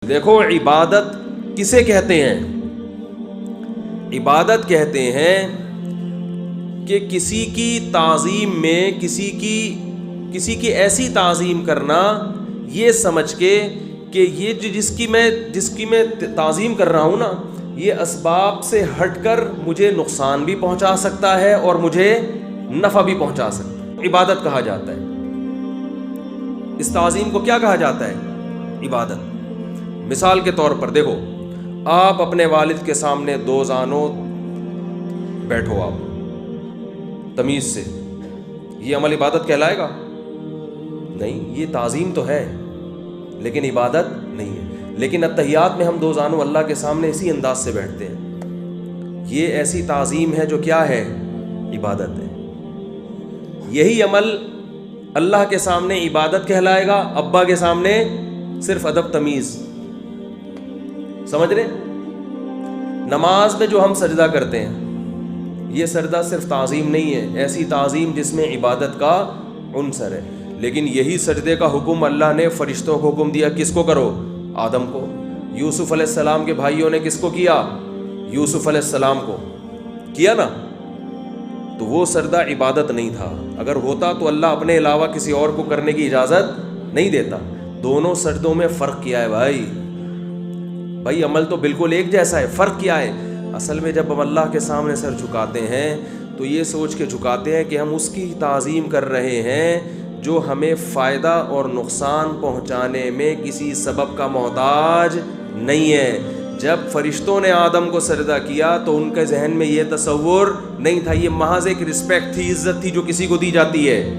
دیکھو عبادت کسے کہتے ہیں؟ عبادت کہتے ہیں کہ کسی کی تعظیم میں کسی کی ایسی تعظیم کرنا یہ سمجھ کے کہ یہ جس کی میں تعظیم کر رہا ہوں نا، یہ اسباب سے ہٹ کر مجھے نقصان بھی پہنچا سکتا ہے اور مجھے نفع بھی پہنچا سکتا ہے، عبادت کہا جاتا ہے۔ اس تعظیم کو کیا کہا جاتا ہے؟ عبادت۔ مثال کے طور پر دیکھو، آپ اپنے والد کے سامنے دو زانوں بیٹھو، آپ تمیز سے، یہ عمل عبادت کہلائے گا؟ نہیں، یہ تعظیم تو ہے لیکن عبادت نہیں ہے۔ لیکن اتحیات میں ہم دو زانوں اللہ کے سامنے اسی انداز سے بیٹھتے ہیں، یہ ایسی تعظیم ہے جو کیا ہے؟ عبادت ہے۔ یہی عمل اللہ کے سامنے عبادت کہلائے گا، ابا کے سامنے صرف ادب تمیز۔ سمجھ رہے؟ نماز میں جو ہم سجدہ کرتے ہیں، یہ سجدہ صرف تعظیم نہیں ہے، ایسی تعظیم جس میں عبادت کا عنصر ہے۔ لیکن یہی سجدے کا حکم اللہ نے فرشتوں کو حکم دیا، کس کو کرو؟ آدم کو۔ یوسف علیہ السلام کے بھائیوں نے کس کو کیا؟ یوسف علیہ السلام کو کیا نا۔ تو وہ سجدہ عبادت نہیں تھا، اگر ہوتا تو اللہ اپنے علاوہ کسی اور کو کرنے کی اجازت نہیں دیتا۔ دونوں سجدوں میں فرق کیا ہے بھائی عمل تو بالکل ایک جیسا ہے، فرق کیا ہے؟ اصل میں جب ہم اللہ کے سامنے سر جھکاتے ہیں تو یہ سوچ کے جھکاتے ہیں کہ ہم اس کی تعظیم کر رہے ہیں جو ہمیں فائدہ اور نقصان پہنچانے میں کسی سبب کا محتاج نہیں ہے۔ جب فرشتوں نے آدم کو سجدہ کیا تو ان کے ذہن میں یہ تصور نہیں تھا، یہ محض ایک رسپیکٹ تھی، عزت تھی جو کسی کو دی جاتی ہے۔